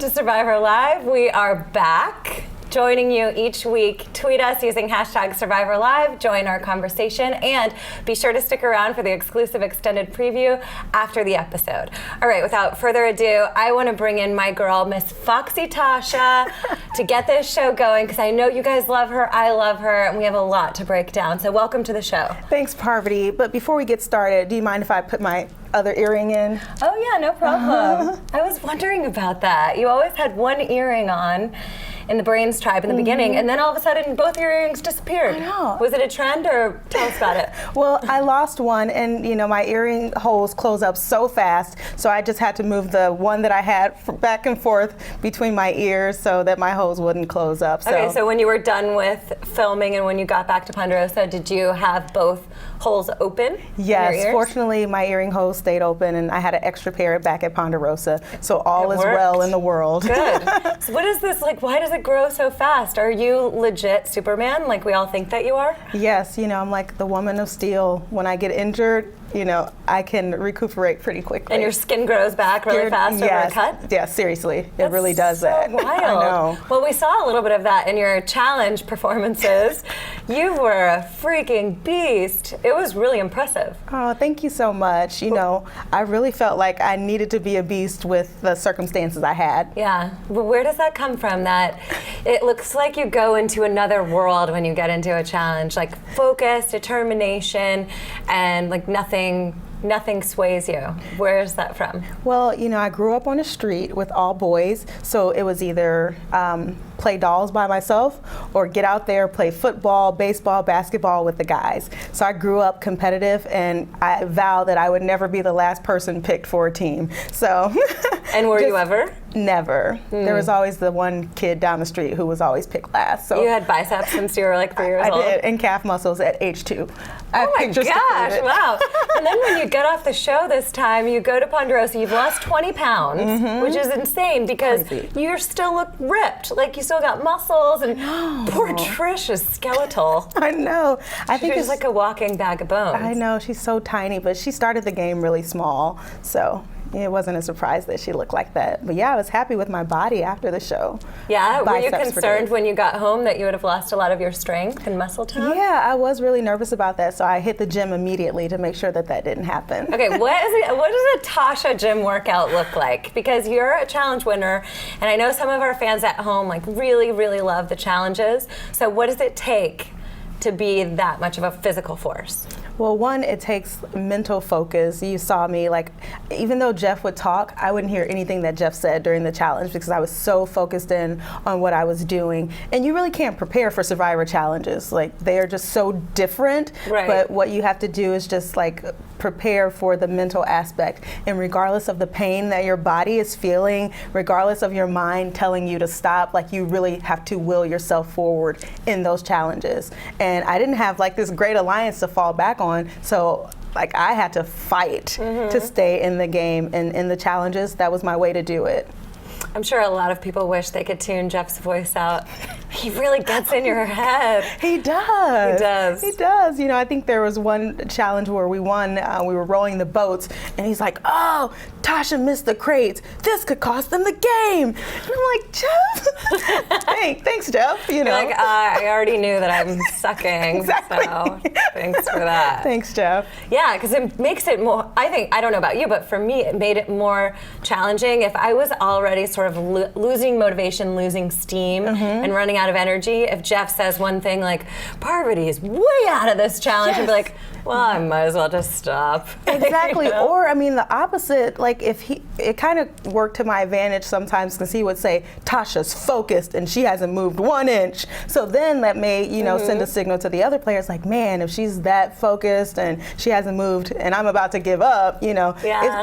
to Survivor Live. We are back, joining you each week. Tweet us using hashtag Survivor Live, join our conversation, and be sure to stick around for the exclusive extended preview after the episode. All right, without further ado, I want to bring in my girl, Miss Foxy Tasha, to get this show going, because I know you guys love her, I love her, and we have a lot to break down. So welcome to the show. Thanks, Parvati. But before we get started, do you mind if I put my other earring in? Oh yeah, no problem. I was wondering about that. You always had one earring on in the Brains tribe in the beginning, and then all of a sudden both your earrings disappeared. I know. Was it a trend, or tell us about it? Well, I lost one, and my earring holes close up so fast, so I just had to move the one that I had back and forth between my ears so that my holes wouldn't close up. Okay, so when you were done with filming and when you got back to Ponderosa, did you have both holes open? Yes, fortunately my earring holes stayed open, and I had an extra pair back at Ponderosa, so all is well in the world. Good. So what is this, like, why does it grow so fast? Are you legit Superman, like we all think that you are? Yes, I'm like the woman of steel. When I get injured, I can recuperate pretty quickly. And your skin grows back really fast over a cut? Yeah, seriously. It really does that. Wild. I know. Well, we saw a little bit of that in your challenge performances. You were a freaking beast. It was really impressive. Oh, thank you so much. I really felt like I needed to be a beast with the circumstances I had. Yeah. But where does that come from? That it looks like you go into another world when you get into a challenge, like focus, determination, and like nothing sways you. Where is that from? Well, I grew up on a street with all boys, so it was either play dolls by myself or get out there, play football, baseball, basketball with the guys. So I grew up competitive, and I vow that I would never be the last person picked for a team. So. And were you ever? Never. There was always the one kid down the street who was always picked last. So you had biceps since you were like 3 years old? I did, and calf muscles at age 2. Oh my gosh, wow. And then when you get off the show this time, you go to Ponderosa, you've lost 20 pounds, which is insane because you still look ripped. Like you still got muscles, and poor Trish is skeletal. I know. I think she's like a walking bag of bones. I know, she's so tiny, but she started the game really small, so it wasn't a surprise that she looked like that. But yeah, I was happy with my body after the show. Yeah, were you concerned when you got home that you would have lost a lot of your strength and muscle tone? Yeah, I was really nervous about that, so I hit the gym immediately to make sure that didn't happen. Okay, what does a Tasha gym workout look like? Because you're a challenge winner, and I know some of our fans at home like really, really love the challenges. So what does it take to be that much of a physical force? Well, one, it takes mental focus. You saw me, like, even though Jeff would talk, I wouldn't hear anything that Jeff said during the challenge because I was so focused in on what I was doing. And you really can't prepare for Survivor challenges. Like, they are just so different. Right. But what you have to do is just, like, prepare for the mental aspect. And regardless of the pain that your body is feeling, regardless of your mind telling you to stop, like, you really have to will yourself forward in those challenges. And I didn't have, like, this great alliance to fall back on. So like I had to fight to stay in the game, and in the challenges, that was my way to do it. I'm sure a lot of people wish they could tune Jeff's voice out. He really gets in your head. He does. He does. He does. I think there was one challenge where we won. We were rowing the boats, and he's like, "Oh, Tasha missed the crates. This could cost them the game." And I'm like, "Jeff, thanks, Jeff." You're like, I already knew that I'm sucking. Exactly. So thanks for that. Thanks, Jeff. Yeah, because it makes it more. I don't know about you, but for me, it made it more challenging. If I was already sort of losing motivation, losing steam, and running out of energy, if Jeff says one thing like, "Parvati is way out of this challenge," I'd be like, well, I might as well just stop. Exactly. Or, the opposite, like it kind of worked to my advantage sometimes because he would say, "Tasha's focused and she hasn't moved 1 inch." So then that may, send a signal to the other players like, man, if she's that focused and she hasn't moved and I'm about to give up, it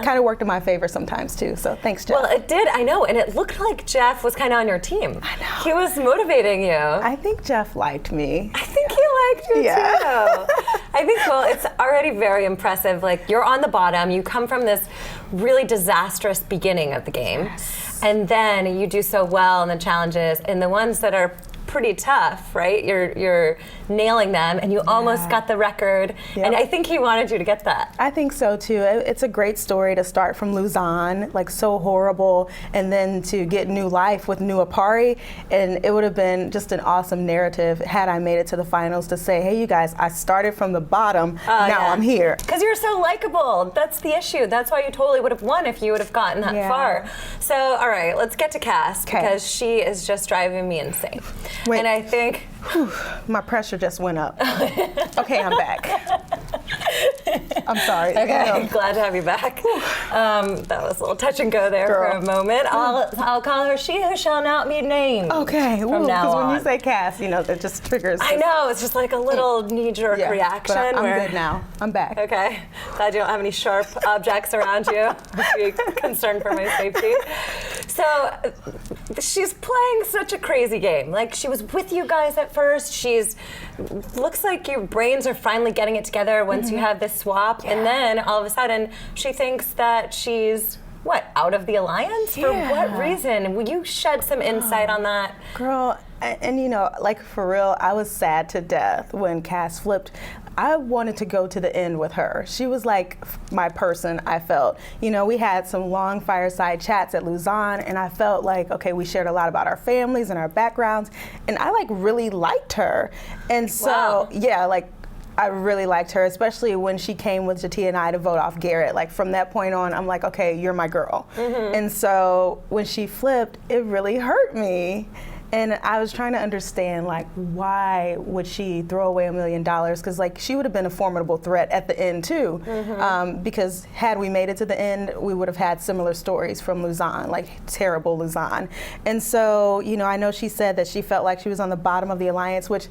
kind of worked in my favor sometimes too. So thanks, Jeff. Well, it did, I know, and it looked like Jeff was kind of on your team. I know. He was motivating you. I think Jeff liked me. I think he liked you too. I think, well, it's already very impressive. Like, you're on the bottom, you come from this really disastrous beginning of the game, and then you do so well in the challenges, and the ones that are pretty tough, right? You're nailing them, and you almost got the record. Yep. And I think he wanted you to get that. I think so too. It's a great story to start from Luzon, like so horrible, and then to get new life with New Apari. And it would have been just an awesome narrative had I made it to the finals to say, hey, you guys, I started from the bottom, now I'm here. Because you're so likable. That's the issue. That's why you totally would have won if you would have gotten that far. So, all right, let's get to Cass, because she is just driving me insane. Wait. And I think... My pressure just went up. Okay, I'm back. I'm sorry. Okay, glad to have you back. That was a little touch and go there for a moment. I'll call her she who shall not be named. Okay, from now on. When you say Cass, that just triggers. I know, it's just like a little knee-jerk reaction. But I'm good now. I'm back. Okay, glad you don't have any sharp objects around you. Be concerned for my safety. So she's playing such a crazy game. Like, she was with you guys at first. Looks like your brains are finally getting it together once you have this swap. And then all of a sudden she thinks that she's out of the alliance? For what reason? Will you shed some insight on that? Girl, and like for real, I was sad to death when Cass flipped. I wanted to go to the end with her. She was like my person, I felt. We had some long fireside chats at Luzon, and I felt like, okay, we shared a lot about our families and our backgrounds, and I really liked her. And so, I really liked her, especially when she came with Jatia and I to vote off Garrett. Like, from that point on, I'm like, okay, you're my girl. And so when she flipped, it really hurt me. And I was trying to understand, why would she throw away $1 million? Because, she would have been a formidable threat at the end, too. Because had we made it to the end, we would have had similar stories from Luzon, terrible Luzon. And so, I know she said that she felt like she was on the bottom of the alliance, which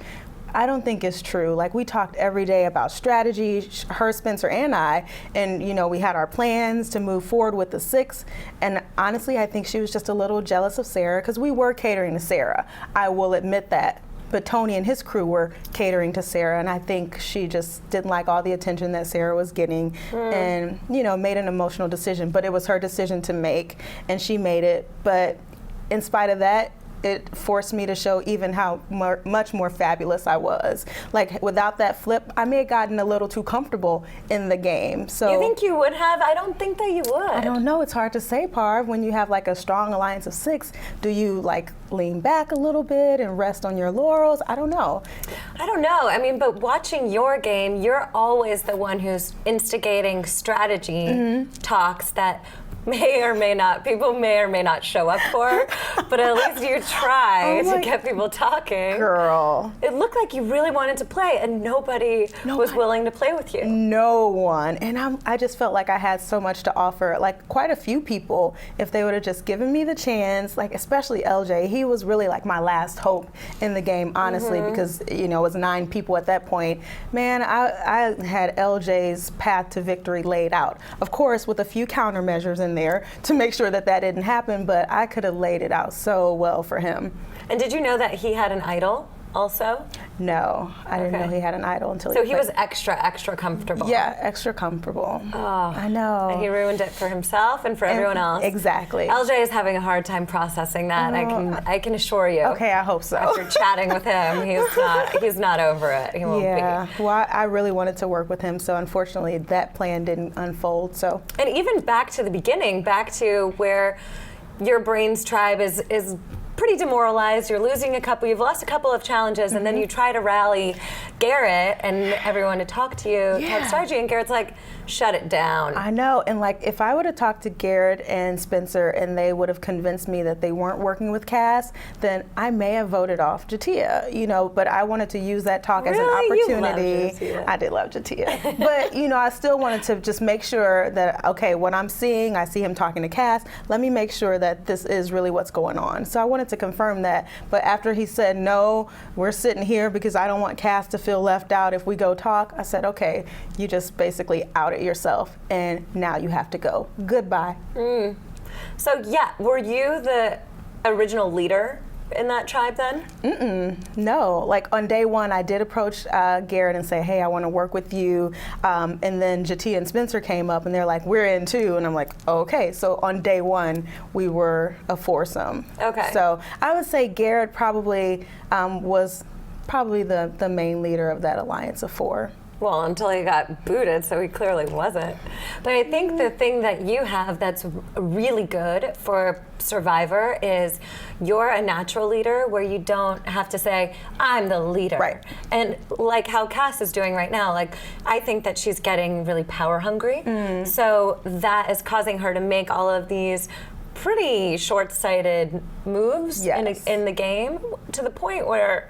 I don't think is true. We talked every day about strategy, her, Spencer, and I, and we had our plans to move forward with the 6. And honestly, I think she was just a little jealous of Sarah, because we were catering to Sarah. I will admit that. But Tony and his crew were catering to Sarah, and I think she just didn't like all the attention that Sarah was getting, and made an emotional decision. But it was her decision to make, and she made it. But in spite of that, it forced me to show even how much more fabulous I was. Without that flip, I may have gotten a little too comfortable in the game. So you think you would have? I don't think that you would. I don't know. It's hard to say, Parv. When you have a strong alliance of 6, do you lean back a little bit and rest on your laurels? I don't know. I mean, but watching your game, you're always the one who's instigating strategy talks that people may or may not show up for, but at least you try to get people talking. Girl. It looked like you really wanted to play, and nobody was willing to play with you. No one. And I just felt like I had so much to offer. Quite a few people, if they would have just given me the chance, especially LJ, he was really my last hope in the game, honestly, because, it was 9 people at that point. Man, I had LJ's path to victory laid out. Of course, with a few countermeasures in there to make sure that didn't happen, but I could have laid it out so well for him. And did you know that he had an idol also? No, I didn't know he had an idol until So he was extra comfortable. Yeah, extra comfortable. Oh, I know. And he ruined it for himself and for everyone else. Exactly. LJ is having a hard time processing that. I can assure you. Okay, I hope so. After chatting with him, he's not over it. He won't be. Well, I really wanted to work with him, so unfortunately that plan didn't unfold. So. And even back to the beginning, back to where your brain's tribe is pretty demoralized. You've lost a couple of challenges, and then you try to rally Garrett and everyone to talk to you, talk strategy, and Garrett's like, shut it down. I know, and if I would have talked to Garrett and Spencer and they would have convinced me that they weren't working with Cass, then I may have voted off Jatia, but I wanted to use that talk as an opportunity. You love Jatia. I did love Jatia. But, I still wanted to just make sure that, okay, what I'm seeing, I see him talking to Cass, let me make sure that this is really what's going on. So I wanted to confirm that, but after he said, no, we're sitting here because I don't want Cass to feel left out if we go talk, I said, okay, you just basically outed yourself, and now you have to go. Goodbye. So were you the original leader in that tribe then? No, like on day one, I did approach Garrett and say, hey, I want to work with you. And then Jatia and Spencer came up and they're like, we're in too. And I'm like, okay. So on day one, we were a foursome. Okay. So I would say Garrett probably was probably the main leader of that alliance of four. Well, until he got booted, so he clearly wasn't. But I think the thing that you have that's really good for Survivor is you're a natural leader where you don't have to say, I'm the leader. Right. And like how Cass is doing right now, like I think that she's getting really power hungry. So that is causing her to make all of these pretty short-sighted moves in the game to the point where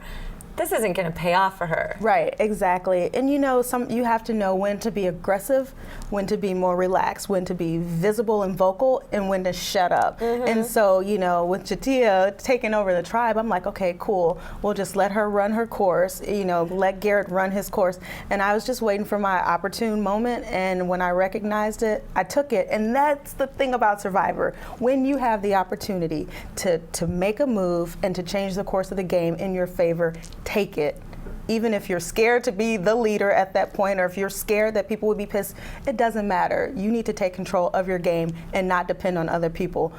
this isn't going to pay off for her. Right, exactly. And you know, you have to know when to be aggressive, when to be more relaxed, when to be visible and vocal, and when to shut up. And so, you know, with Jatia taking over the tribe, I'm like, okay, cool. We'll just let her run her course, you know, let Garrett run his course. And I was just waiting for my opportune moment, and when I recognized it, I took it. And that's the thing about Survivor. When you have the opportunity to make a move and to change the course of the game in your favor, take it. Even if you're scared to be the leader at that point, or if you're scared that people would be pissed, it doesn't matter. You need to take control of your game and not depend on other people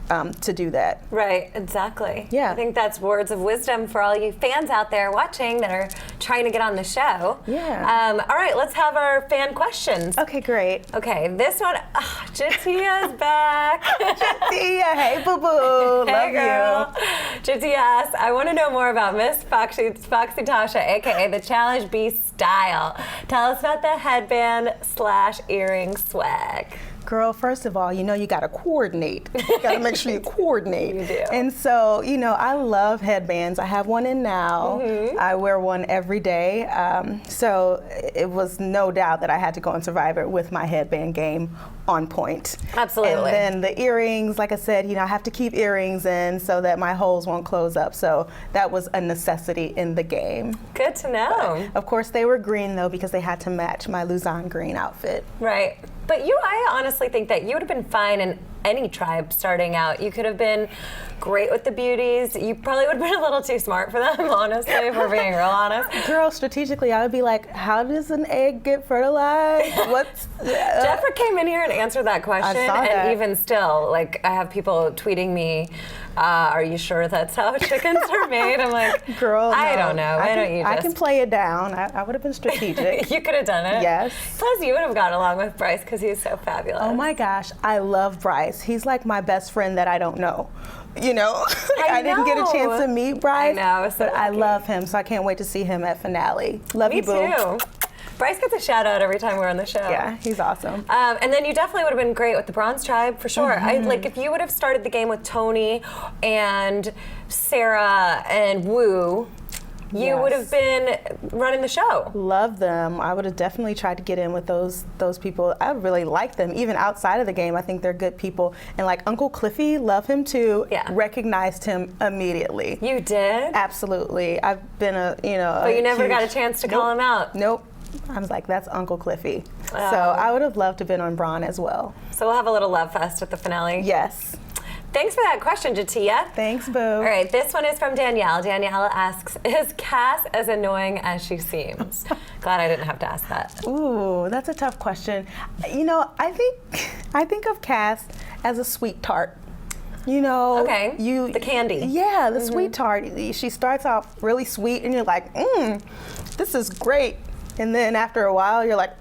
to do that. Right, exactly. Yeah. I think that's words of wisdom for all you fans out there watching that are trying to get on the show. Yeah. All right, let's have our fan questions. Okay, great. Okay, this one, Jatia's back. Jatia, hey boo-boo, Hey, love girl. Jatia asks, I want to know more about Miss Foxy Tasha, aka the Challenge Beast style. Tell us about the headband/earring swag. Girl, first of all, you know you gotta coordinate. You gotta make sure you coordinate. You do. And so, you know, I love headbands. I have one in now. I wear one every day. So it was no doubt that I had to go on Survivor with my headband game on point. Absolutely. And then the earrings, like I said, you know, I have to keep earrings in so that my holes won't close up. So that was a necessity in the game. Good to know. Of course, they were green though because they had to match my Luzon green outfit. Right. But I honestly think that you would have been fine in any tribe starting out. You could have been great with the beauties. You probably would have been a little too smart for them, honestly, if we're being real honest. Girl, strategically, I would be like, how does an egg get fertilized? What's... Jeffrey came in here and answered that question, I saw and that. even still, like, I have people tweeting me, are you sure that's how chickens are made? I'm like, Girl, I no. don't know. Why don't you just... I can play it down. I would have been strategic. You could have done it. Yes. Plus, you would have gotten along with Bryce because he's so fabulous. Oh my gosh, I love Bryce. He's like my best friend that I don't know. You know, I didn't get a chance to meet Bryce, I know, so but I lucky. love him, so I can't wait to see him at finale. Love Me you, boo. too. Bryce gets a shout out every time we're on the show. Yeah, he's awesome. And then you definitely would have been great with the Bronze Tribe for sure. Like if you would have started the game with Tony and Sarah and Woo, you would have been running the show. Love them. I would have definitely tried to get in with those people. I really like them. Even outside of the game, I think they're good people. And like Uncle Cliffy, love him too. Yeah. Recognized him immediately. You did? Absolutely. I've been But you never got a chance to call him out. Nope. I was like, that's Uncle Cliffy. Oh. So I would have loved to have been on Braun as well. So we'll have a little love fest at the finale. Yes. Thanks for that question, Jatia. Thanks, boo. All right, this one is from Danielle. Danielle asks, is Cass as annoying as she seems? Glad I didn't have to ask that. Ooh, that's a tough question. You know, I think of Cass as a sweet tart. You know, Okay, the candy. Yeah, the sweet tart. She starts off really sweet, and you're like, this is great. And then after a while, you're like,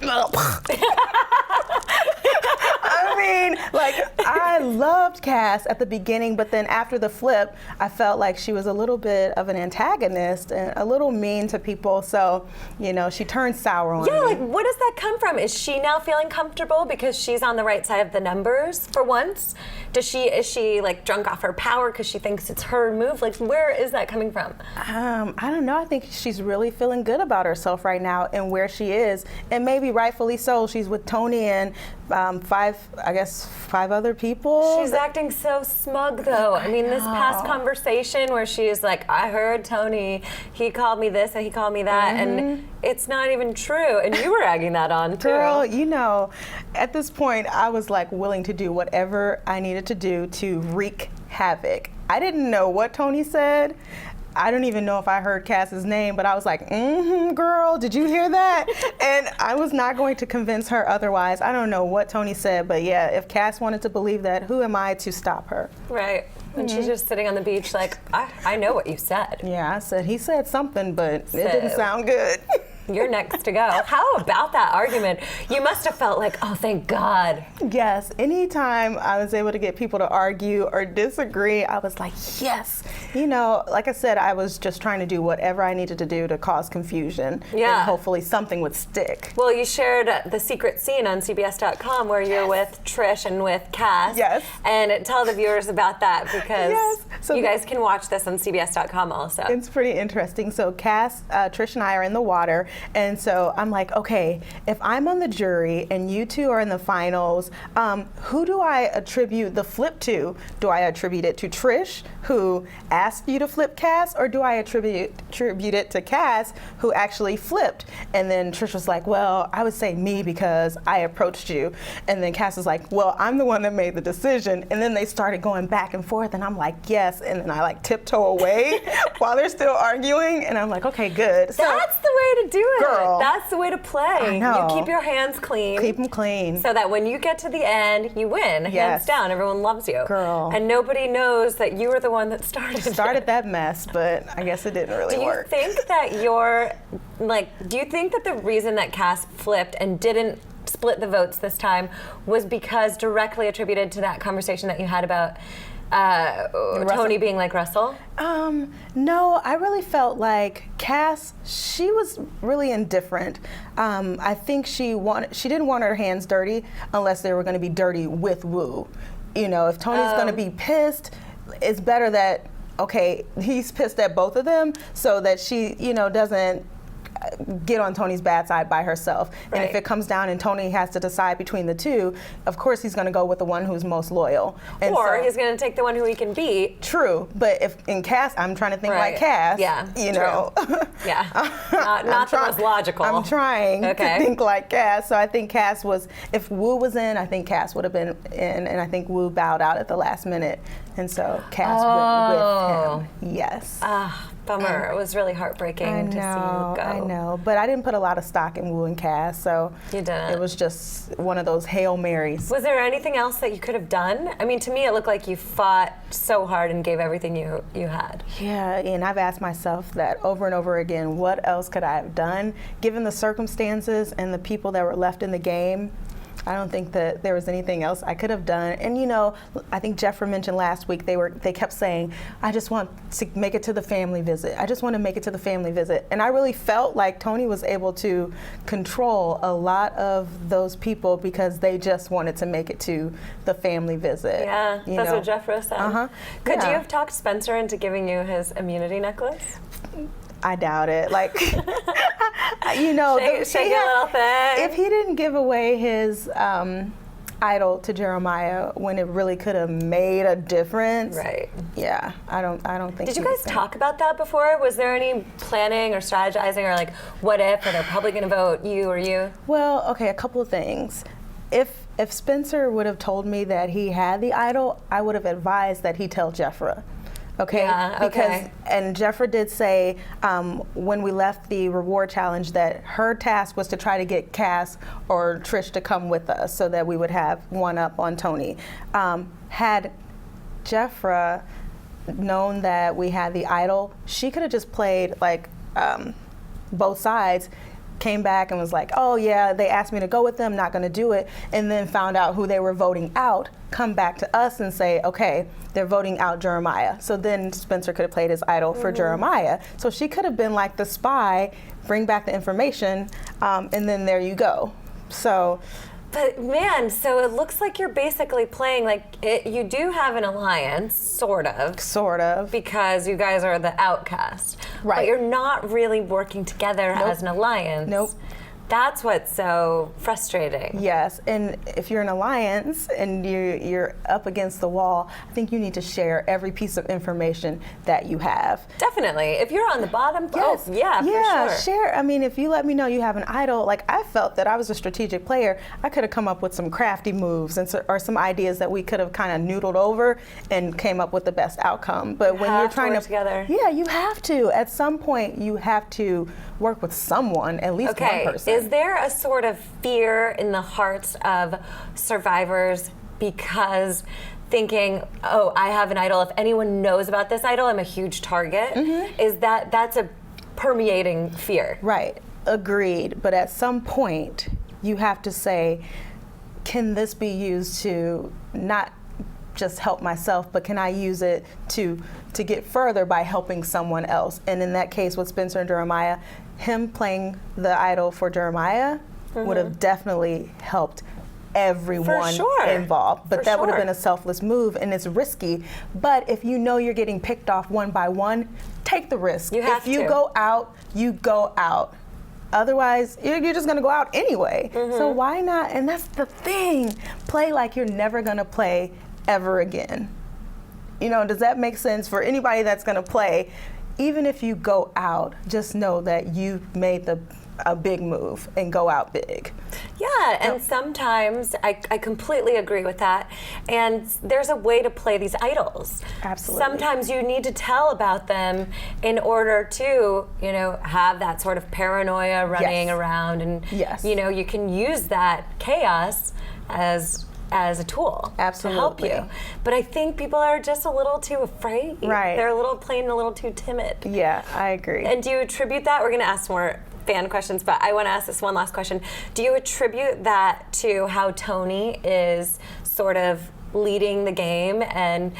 I mean, like, I loved Cass at the beginning, but then after the flip, I felt like she was a little bit of an antagonist and a little mean to people. So, you know, she turned sour on me. Yeah, like, where does that come from? Is she now feeling comfortable because she's on the right side of the numbers for once? Is she like drunk off her power because she thinks it's her move? Like, where is that coming from? I don't know. I think she's really feeling good about herself right now and where she is, and maybe rightfully so. She's with Tony and five other people. She's acting so smug, though. I mean, this past conversation where she's like, I heard Tony, he called me this and he called me that, and it's not even true. And you were egging that on, too. Girl, you know, at this point, I was like willing to do whatever I needed to do to wreak havoc. I didn't know what Tony said. I don't even know if I heard Cass's name, but I was like, girl, did you hear that? And I was not going to convince her otherwise. I don't know what Tony said, but yeah, if Cass wanted to believe that, who am I to stop her? Right. And she's just sitting on the beach like, I know what you said. Yeah, I said, he said something, but it didn't sound good. You're next to go. How about that argument? You must have felt like, oh, thank God. Yes, anytime I was able to get people to argue or disagree, I was like, yes. You know, like I said, I was just trying to do whatever I needed to do to cause confusion. Yeah. And hopefully something would stick. Well, you shared the secret scene on CBS.com where you're with Trish and with Cass. Yes. And tell the viewers about that because Yes. So you guys can watch this on CBS.com also. It's pretty interesting. So Cass, Trish and I are in the water. And so I'm like, okay, if I'm on the jury and you two are in the finals, who do I attribute the flip to? Do I attribute it to Trish, who asked you to flip Cass, or do I attribute it to Cass, who actually flipped? And then Trish was like, well, I would say me because I approached you. And then Cass was like, well, I'm the one that made the decision. And then they started going back and forth, and I'm like, yes. And then I like tiptoe away while they're still arguing, and I'm like, okay, good. That's the way to do it. Girl. That's the way to play. I know. You keep your hands clean. Keep them clean. So that when you get to the end, you win. Hands Yes. down. Everyone loves you. Girl. And nobody knows that you were the one that started that mess, but I guess it didn't really work. Do you think that the reason that Cass flipped and didn't split the votes this time was because directly attributed to that conversation that you had about Tony being like Russell? No, I really felt like Cass, she was really indifferent. I think she didn't want her hands dirty unless they were going to be dirty with Wu. You know, if Tony's going to be pissed, it's better that, okay, he's pissed at both of them so that she, doesn't get on Tony's bad side by herself. Right. And if it comes down and Tony has to decide between the two, of course he's going to go with the one who's most loyal. And or he's going to take the one who he can beat. True, but if in Cass, I'm trying to think like Cass. Yeah, yeah, not the most logical. I'm trying to think like Cass. So I think Cass was, if Wu was in, I think Cass would have been in, and I think Wu bowed out at the last minute. And so Cass went with him. Yes. Bummer. It was really heartbreaking to see you go. I know, but I didn't put a lot of stock in Wu and Cass, so you didn't. It was just one of those Hail Marys. Was there anything else that you could have done? I mean, to me, it looked like you fought so hard and gave everything you had. Yeah, and I've asked myself that over and over again, what else could I have done? Given the circumstances and the people that were left in the game, I don't think that there was anything else I could have done. And I think Jeffrey mentioned last week they kept saying, I just want to make it to the family visit. I just want to make it to the family visit. And I really felt like Tony was able to control a lot of those people because they just wanted to make it to the family visit. Yeah, that's what Jeffrey said. Could you have talked Spencer into giving you his immunity necklace? I doubt it. Like, shake a little thing. If he didn't give away his idol to Jeremiah when it really could have made a difference, right? Yeah, I don't think. Did you guys talk about that before? Was there any planning or strategizing or like, what if? Are they probably going to vote you or you? Well, okay, a couple of things. If Spencer would have told me that he had the idol, I would have advised that he tell Jeffra. Okay. Yeah, okay. And Jeffra did say when we left the reward challenge that her task was to try to get Cass or Trish to come with us so that we would have one up on Tony. Had Jeffra known that we had the idol, she could have just played like both sides, came back and was like, oh yeah, they asked me to go with them, not going to do it, and then found out who they were voting out, come back to us and say, okay, they're voting out Jeremiah. So then Spencer could have played his idol for Jeremiah. So she could have been like the spy, bring back the information, and then there you go. So. But man, so it looks like you're basically playing like you do have an alliance, sort of. Because you guys are the outcast. Right. But you're not really working together as an alliance. Nope. That's what's so frustrating. Yes, and if you're in an alliance and you're up against the wall, I think you need to share every piece of information that you have. Definitely. If you're on the bottom, Yes. oh, yeah, yeah, for sure. share. I mean, if you let me know you have an idol, like I felt that I was a strategic player, I could have come up with some crafty moves or some ideas that we could have kind of noodled over and came up with the best outcome. But when you're trying to work together. Yeah, you have to. At some point, you have to work with someone, at least one person. Is there a sort of fear in the hearts of survivors because thinking, oh, I have an idol. If anyone knows about this idol, I'm a huge target. Is that's a permeating fear? Right. Agreed. But at some point, you have to say, can this be used to not just help myself, but can I use it to get further by helping someone else? And in that case with Spencer and Jeremiah, him playing the idol for Jeremiah would have definitely helped everyone involved. But that would have been a selfless move, and it's risky. But if you know you're getting picked off one by one, take the risk. If you go out, you go out. Otherwise, you're just going to go out anyway. So why not? And that's the thing. Play like you're never going to play ever again. You know, does that make sense for anybody that's going to play? Even if you go out, just know that you made a big move and go out big. Yeah, and sometimes I completely agree with that. And there's a way to play these idols. Absolutely. Sometimes you need to tell about them in order to, you know, have that sort of paranoia running around, and you know, you can use that chaos as a tool to help you. But I think people are just a little too afraid. Right. They're playing a little too timid. Yeah, I agree. And do you attribute that? We're going to ask more fan questions, but I want to ask this one last question. Do you attribute that to how Tony is sort of leading the game and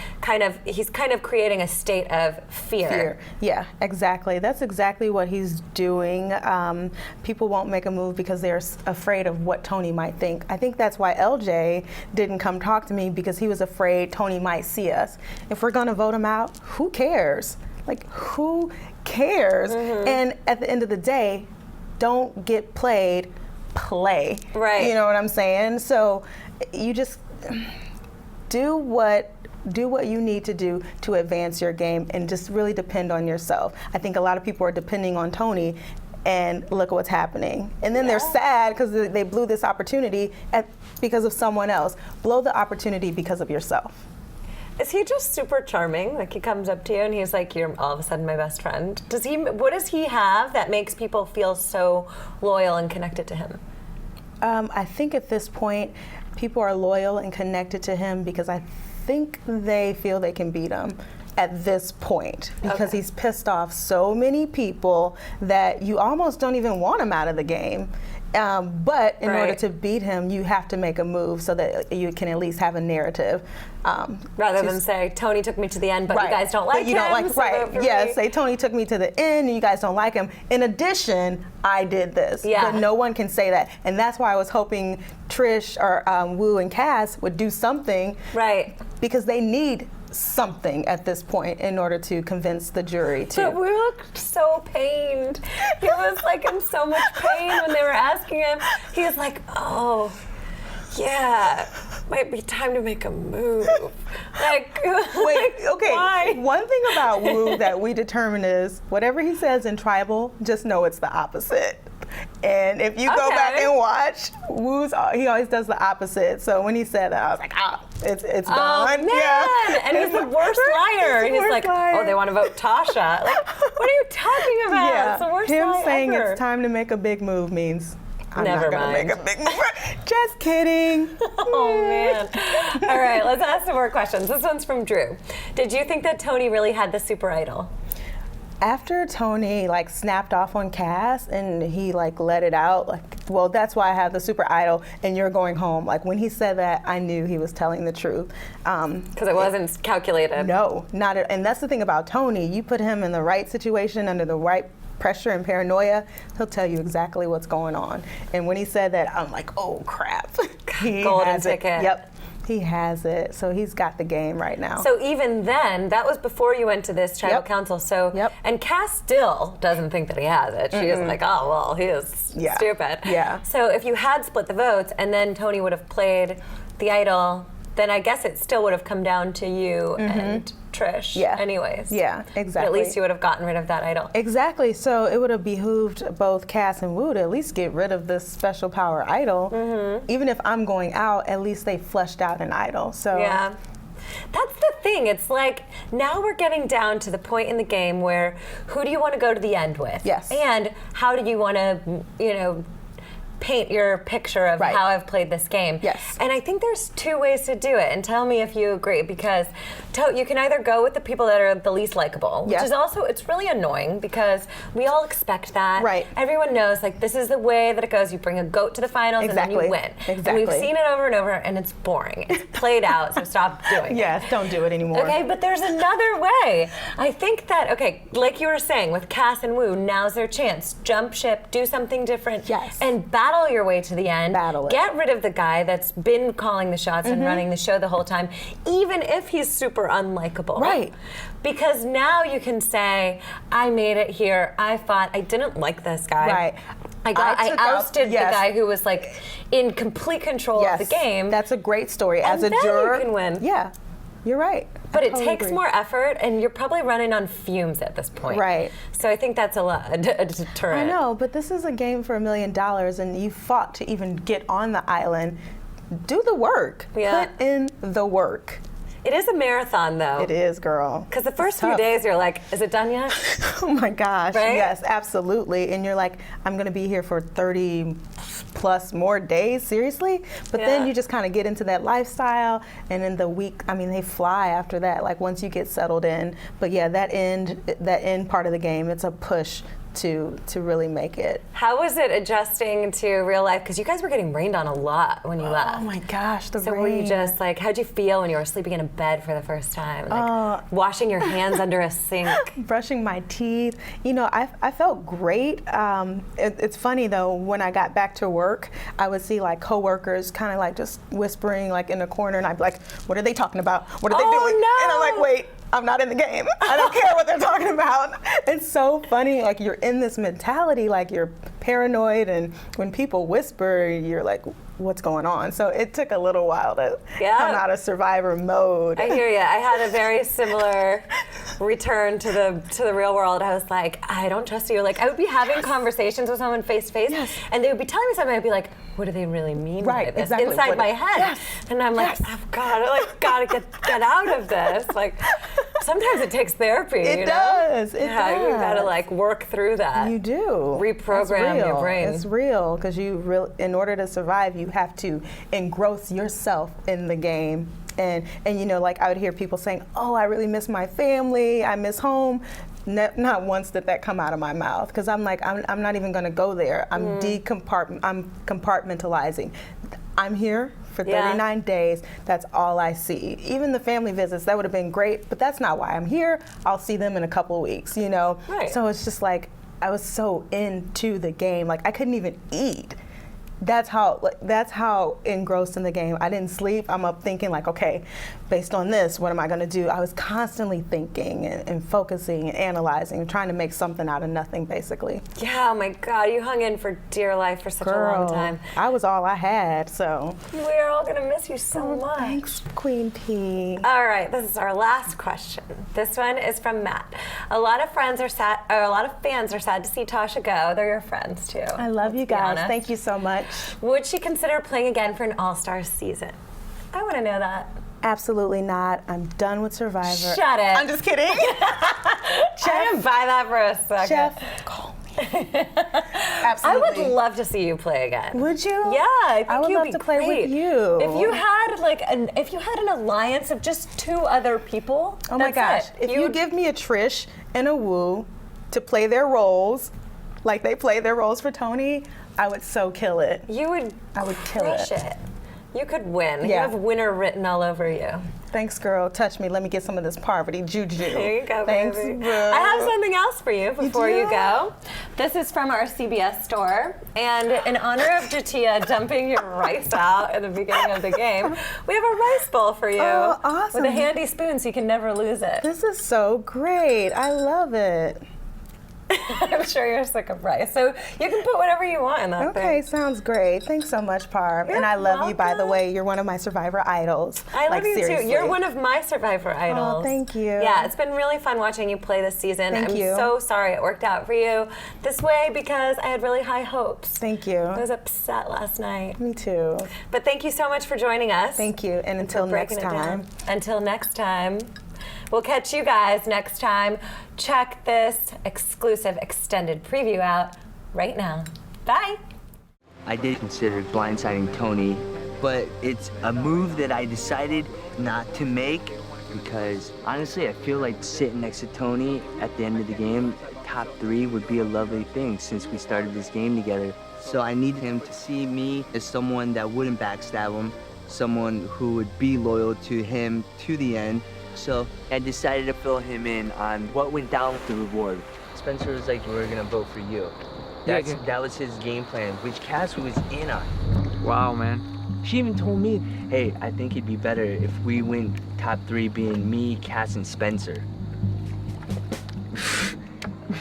he's kind of creating a state of fear? Yeah, exactly. That's exactly what he's doing. People won't make a move because they're afraid of what Tony might think. I think that's why LJ didn't come talk to me, because he was afraid Tony might see us. If we're going to vote him out, who cares? Like, who cares? And at the end of the day, don't get played, play. Right. You know what I'm saying? So you just do what you need to do to advance your game, and just really depend on yourself. I think a lot of people are depending on Tony, and look at what's happening. And then they're sad because they blew this opportunity because of someone else. Blow the opportunity because of yourself. Is he just super charming? Like, he comes up to you and he's like, you're all of a sudden my best friend. What does he have that makes people feel so loyal and connected to him? I think at this point, people are loyal and connected to him because I think they feel they can beat him at this point, because he's pissed off so many people that you almost don't even want him out of the game. But in order to beat him, you have to make a move so that you can at least have a narrative. Rather than say, Tony took me to the end, but you guys don't like him. Say Tony took me to the end and you guys don't like him. In addition, I did this. But no one can say that. And that's why I was hoping Trish or Wu and Cass would do something. Right. Because they need something at this point in order to convince the jury to. But we looked so pained. He was like in so much pain when they were asking him. He was like, oh, yeah, might be time to make a move. Like, wait, okay. Why? One thing about Wu that we determine is whatever he says in tribal, just know it's the opposite. And if you go back and watch, he always does the opposite. So when he said that, I was like, it's done. Man. And he's the worst liar. He's like, oh, they want to vote Tasha. Like, what are you talking about? Yeah. It's the worst Him lie saying ever. it's time to make a big move means I'm Never not mind. gonna make a big move. Just kidding. Oh man. All right, let's ask some more questions. This one's from Drew. Did you think that Tony really had the super idol? After Tony snapped off on Cass and he let it out, well, that's why I have the super idol and you're going home. When he said that, I knew he was telling the truth. Because it wasn't calculated. No, not at, and that's the thing about Tony. You put him in the right situation, under the right pressure and paranoia, he'll tell you exactly what's going on. And when he said that, I'm like, oh crap. Golden ticket. Yep. He has it. So he's got the game right now. So even then, that was before you went to this tribal Yep. council. So, Yep. and Cass still doesn't think that he has it. She is like, oh, well, he is stupid. Yeah. So if you had split the votes and then Tony would have played the idol, then I guess it still would have come down to you and Trish anyways. Yeah, exactly. But at least you would have gotten rid of that idol. Exactly. So it would have behooved both Cass and Wu to at least get rid of this special power idol. Even if I'm going out, at least they fleshed out an idol. So yeah. That's the thing. It's like now we're getting down to the point in the game where who do you want to go to the end with? Yes. And how do you want to, paint your picture of how I've played this game? Yes. And I think there's two ways to do it. And tell me if you agree, because you can either go with the people that are the least likable, which is also, it's really annoying because we all expect that. Right. Everyone knows, like, this is the way that it goes. You bring a goat to the finals and then you win. Exactly. And we've seen it over and over, and it's boring. It's played out, so stop doing it. Yes, don't do it anymore. Okay, but there's another way. I think that, like you were saying, with Cass and Wu, now's their chance. Jump ship, do something different, and battle your way to the end. Battle it. Get rid of the guy that's been calling the shots and running the show the whole time, even if he's super unlikable. Right. Because now you can say, I made it here, I fought, I didn't like this guy. Right. I ousted the guy who was like in complete control of the game. That's a great story. As And a then juror, you can win. Yeah, you're right. But I it totally takes agree. more effort, and you're probably running on fumes at this point. Right. So I think that's a deterrent. I know, but this is a game for $1 million, and you fought to even get on the island. Do the work. Yeah. Put in the work. It is a marathon, though. It is, girl. Because the first It's few tough. days, you're like, is it done yet? Oh my gosh. Right? Yes, absolutely. And you're like, I'm going to be here for 30 plus more days, seriously? But then you just kind of get into that lifestyle, and in the week, I mean, they fly after that, like once you get settled in. But yeah, that end part of the game, it's a push to really make it. How was it adjusting to real life? Because you guys were getting rained on a lot when you left. Oh my gosh, the So rain. were you just like, how'd you feel when you were sleeping in a bed for the first time? Like washing your hands under a sink? Brushing my teeth. You know, I felt great. It's funny though, when I got back to work, I would see like coworkers kind of like just whispering like in the corner, and I'd be like, what are they talking about? What are they doing? No. And I'm like, wait, I'm not in the game. I don't care what they're talking about. It's so funny, like you're in this mentality, like you're paranoid, and when people whisper, you're like, what's going on? So it took a little while to come out of survivor mode. I hear you. I had a very similar return to the real world. I was like, I don't trust you. Like I would be having conversations with someone face to face, and they would be telling me something. I'd be like, what do they really mean by this? Exactly. Inside my head, and I'm like, I've gotta get out of this. Like sometimes it takes therapy. It does. It does. You gotta like work through that. You do. Reprogram your brain. It's real, because in order to survive, you have to engross yourself in the game. And you know, like I would hear people saying, oh, I really miss my family, I miss home. Not once did that come out of my mouth, because I'm like, I'm not even going to go there. I'm compartmentalizing. I'm here for 39 days. That's all I see. Even the family visits, that would have been great, but that's not why I'm here. I'll see them in a couple of weeks, you know? Right. So it's just like, I was so into the game. Like I couldn't even eat. That's how engrossed in the game. I didn't sleep. I'm up thinking like, okay, based on this, what am I going to do? I was constantly thinking and focusing and analyzing and trying to make something out of nothing, basically. Yeah, oh my God, you hung in for dear life for such a long time. I was all I had, so. We're all gonna miss you so much. Thanks, Queen P. All right, this is our last question. This one is from Matt. A lot of fans are sad to see Tasha go. They're your friends too. I love you guys. Thank you so much. Would she consider playing again for an All-Star season? I want to know that. Absolutely not. I'm done with Survivor. Shut it. I'm just kidding. I didn't buy that for a second. Jeff, call me. I Absolutely. would love to see you play again. Would you? Yeah, I think would you'd love be to play great. with you. If you had an alliance of just 2 other people. Oh my gosh. It. If you give me a Trish and a Wu to play their roles, like they play their roles for Tony, I would so kill it. You would I would kill crush it. it. You could win. You Yeah. have winner written all over you. Thanks, girl. Touch me. Let me get some of this Parvati juju. There you go, Thanks, baby. bro. I have something else for you before you do? go. This is from our CBS store. And in honor of Jatia dumping your rice out at the beginning of the game, we have a rice bowl for you. Oh, awesome. With a handy spoon so you can never lose it. This is so great. I love it. I'm sure you're sick of rice. So you can put whatever you want in that Okay, thing. sounds great. Thanks so much, Parv. And I love you, by the way. You're one of my Survivor idols. I love you seriously. too. You're one of my Survivor idols. Oh, thank you. Yeah, it's been really fun watching you play this season. Thank I'm you. so sorry it worked out for you this way because I had really high hopes. Thank you. I was upset last night. Me too. But thank you so much for joining us. Thank you. And until Breaking next it down. time. Until next time. We'll catch you guys next time. Check this exclusive extended preview out right now. Bye. I did consider blindsiding Tony, but it's a move that I decided not to make because honestly, I feel like sitting next to Tony at the end of the game, top 3 would be a lovely thing since we started this game together. So I need him to see me as someone that wouldn't backstab him, someone who would be loyal to him to the end. So I decided to fill him in on what went down with the reward. Spencer was like, we're gonna vote for you. That was his game plan, which Cass was in on. Wow, man. She even told me, hey, I think it'd be better if we went top 3 being me, Cass, and Spencer.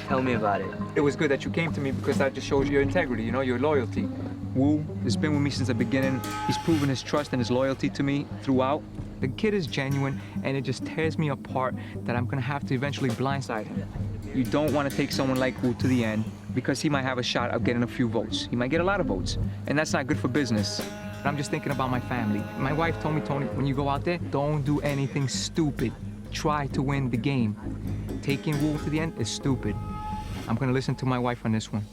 Tell me about it. It was good that you came to me because that just shows your integrity, you know, your loyalty. Wu has been with me since the beginning. He's proven his trust and his loyalty to me throughout. The kid is genuine, and it just tears me apart that I'm gonna have to eventually blindside him. You don't want to take someone like Wu to the end because he might have a shot of getting a few votes. He might get a lot of votes, and that's not good for business. But I'm just thinking about my family. My wife told me, Tony, when you go out there, don't do anything stupid. Try to win the game. Taking Wu to the end is stupid. I'm gonna listen to my wife on this one.